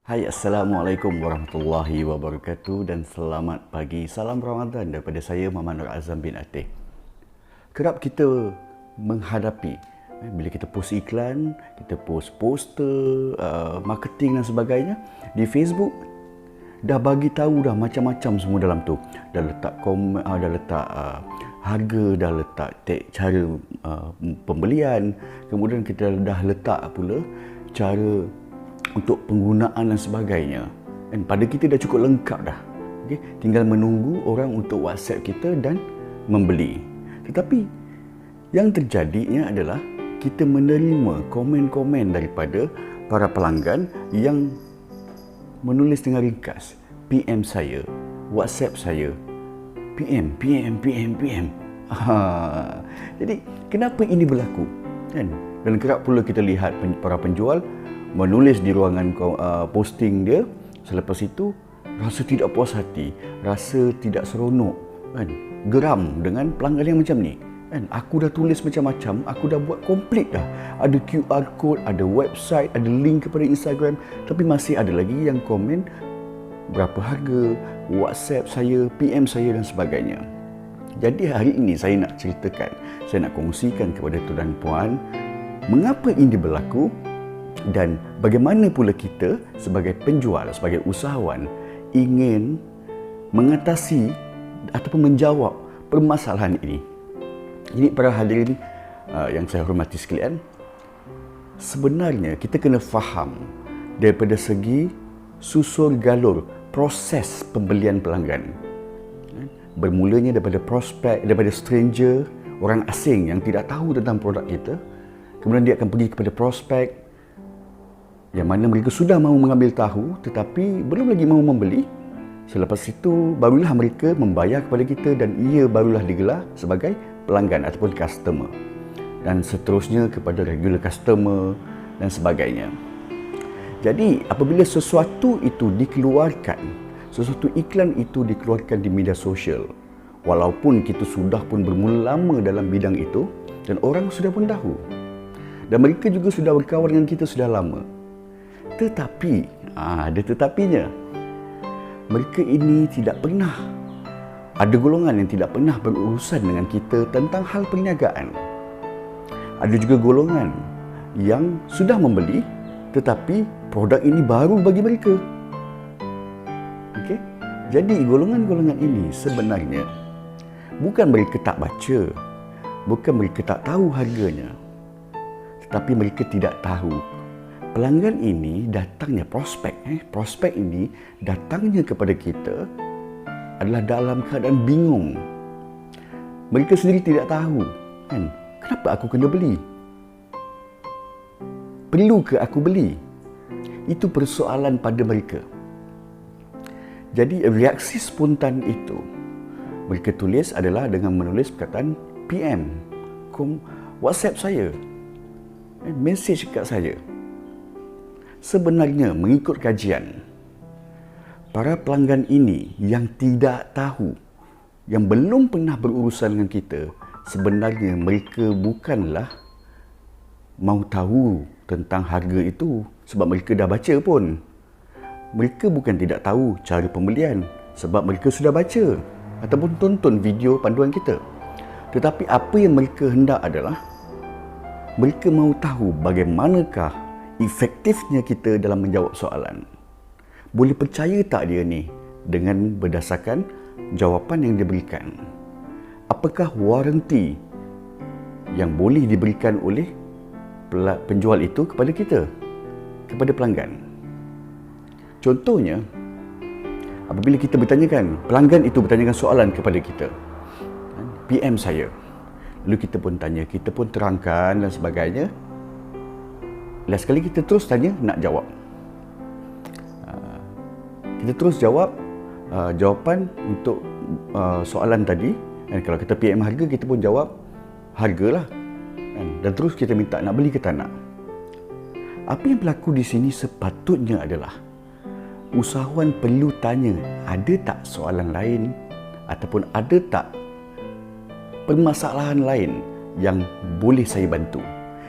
Hai, Assalamualaikum warahmatullahi wabarakatuh dan selamat pagi. Salam Ramadan daripada saya, Muhammad Nur Azam bin Ateh. Kerap kita menghadapi bila kita post iklan, kita post poster, marketing dan sebagainya di Facebook, dah bagi tahu dah macam-macam semua dalam tu. Dah letak komen, dah letak harga, dah letak tag cara pembelian, kemudian kita dah letak pula cara untuk penggunaan dan sebagainya. Dan pada kita dah cukup lengkap dah. Okay? Tinggal menunggu orang untuk WhatsApp kita dan membeli. Tetapi yang terjadinya adalah kita menerima komen-komen daripada para pelanggan yang menulis dengan ringkas. PM saya, WhatsApp saya, PM. Jadi kenapa ini berlaku? Kan? Dan kerap pula kita lihat para penjual menulis di ruangan posting dia, selepas itu rasa tidak puas hati, rasa tidak seronok, kan? Geram dengan pelanggan yang macam ni. Kan? Aku dah tulis macam-macam, aku dah buat komplit dah. Ada QR code, ada website, ada link kepada Instagram, tapi masih ada lagi yang komen berapa harga, WhatsApp saya, PM saya dan sebagainya. Jadi hari ini saya nak ceritakan, saya nak kongsikan kepada tuan dan puan mengapa ini berlaku dan bagaimana pula kita sebagai penjual, sebagai usahawan ingin mengatasi ataupun menjawab permasalahan ini. Jadi para hadirin yang saya hormati sekalian, sebenarnya kita kena faham daripada segi susur galur proses pembelian pelanggan. Bermulanya daripada prospek, daripada stranger, orang asing yang tidak tahu tentang produk kita. Kemudian dia akan pergi kepada prospek yang mana mereka sudah mahu mengambil tahu tetapi belum lagi mahu membeli. Selepas itu barulah mereka membayar kepada kita dan ia barulah digelar sebagai pelanggan ataupun customer. Dan seterusnya kepada regular customer dan sebagainya. Jadi apabila sesuatu itu dikeluarkan, sesuatu iklan itu dikeluarkan di media sosial, walaupun kita sudah pun bermula lama dalam bidang itu dan orang sudah pun tahu dan mereka juga sudah berkawan dengan kita sudah lama, tetapi ada tetapinya. Mereka ini tidak pernah, ada golongan yang tidak pernah berurusan dengan kita tentang hal perniagaan. Ada juga golongan yang sudah membeli tetapi produk ini baru bagi mereka. Okey? Jadi golongan-golongan ini sebenarnya bukan mereka tak baca, bukan mereka tak tahu harganya, tetapi mereka tidak tahu pelanggan ini datangnya prospek ini datangnya kepada kita adalah dalam keadaan bingung. Mereka sendiri tidak tahu, kan, kenapa aku kena beli? Perlu ke aku beli? Itu persoalan pada mereka. Jadi reaksi spontan itu mereka tulis adalah dengan menulis perkataan PM, WhatsApp saya, message kat saya. Sebenarnya mengikut kajian, para pelanggan ini yang tidak tahu, yang belum pernah berurusan dengan kita, sebenarnya mereka bukanlah mahu tahu tentang harga itu sebab mereka dah baca pun. Mereka bukan tidak tahu cara pembelian sebab mereka sudah baca ataupun tonton video panduan kita. Tetapi apa yang mereka hendak adalah mereka mahu tahu bagaimanakah efektifnya kita dalam menjawab soalan. Boleh percaya tak dia ni dengan berdasarkan jawapan yang diberikan? Apakah waranti yang boleh diberikan oleh penjual itu kepada kita, kepada pelanggan? Contohnya, apabila kita bertanyakan, pelanggan itu bertanyakan soalan kepada kita, PM saya, lalu kita pun tanya, kita pun terangkan dan sebagainya. Last sekali kita terus tanya, nak jawab. Kita terus jawab jawapan untuk soalan tadi. Dan kalau kita PM harga, kita pun jawab hargalah. Dan terus kita minta nak beli ke tak nak. Apa yang berlaku di sini sepatutnya adalah usahawan perlu tanya, ada tak soalan lain ataupun ada tak permasalahan lain yang boleh saya bantu.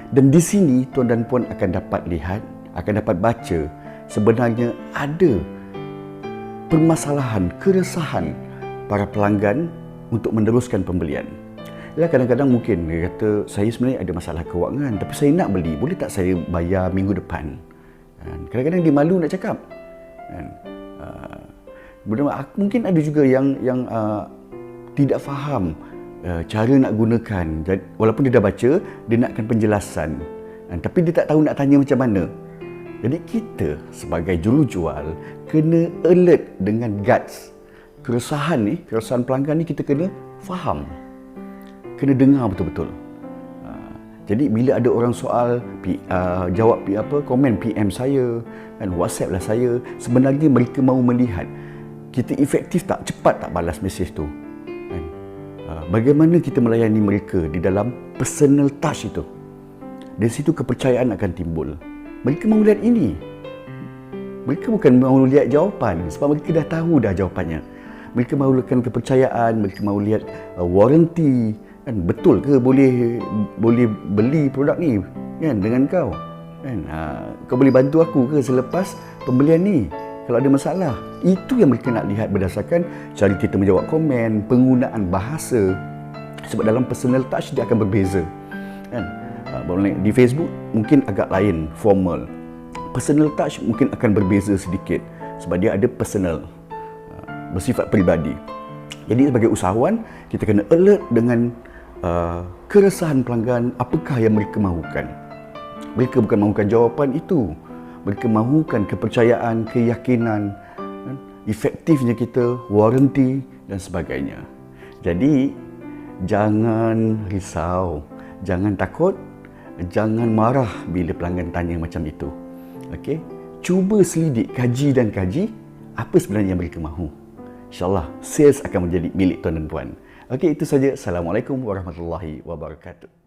Dan di sini tuan dan puan akan dapat lihat, akan dapat baca sebenarnya ada permasalahan, keresahan para pelanggan untuk meneruskan pembelian. Ya, kadang-kadang mungkin dia kata, saya sebenarnya ada masalah kewangan tapi saya nak beli, boleh tak saya bayar minggu depan? Kadang-kadang dia malu nak cakap. Mungkin ada juga yang tidak faham cara nak gunakan. Walaupun dia dah baca, dia nakkan penjelasan. Tapi dia tak tahu nak tanya macam mana. Jadi kita sebagai jurujual kena alert dengan guts. Keresahan pelanggan ni kita kena faham. Kena dengar betul-betul. Jadi bila ada orang soal, jawab komen PM saya, WhatsApp lah saya, sebenarnya mereka mahu melihat kita efektif tak, cepat tak balas mesej tu. Bagaimana kita melayani mereka di dalam personal touch itu. Dari situ kepercayaan akan timbul. Mereka mahu lihat ini. Mereka bukan mahu lihat jawapan sebab mereka dah tahu dah jawapannya. Mereka mahukan kepercayaan, mereka mahu lihat warranty. Betul ke boleh beli produk ni dengan kau? Kau boleh bantu aku ke selepas pembelian ni kalau ada masalah? Itu yang mereka nak lihat berdasarkan cara kita menjawab komen, penggunaan bahasa. Sebab dalam personal touch dia akan berbeza. Di Facebook mungkin agak lain, formal. Personal touch mungkin akan berbeza sedikit sebab dia ada personal, bersifat peribadi. Jadi sebagai usahawan, kita kena alert dengan keresahan pelanggan, apakah yang mereka mahukan. Mereka bukan mahukan jawapan itu. Mereka mahukan kepercayaan, keyakinan, efektifnya kita, warranty dan sebagainya. Jadi, jangan risau, jangan takut, jangan marah bila pelanggan tanya macam itu. Okey? Cuba selidik, kaji apa sebenarnya yang mereka mahu. InsyaAllah, sales akan menjadi milik tuan dan puan. Okey, itu saja. Assalamualaikum warahmatullahi wabarakatuh.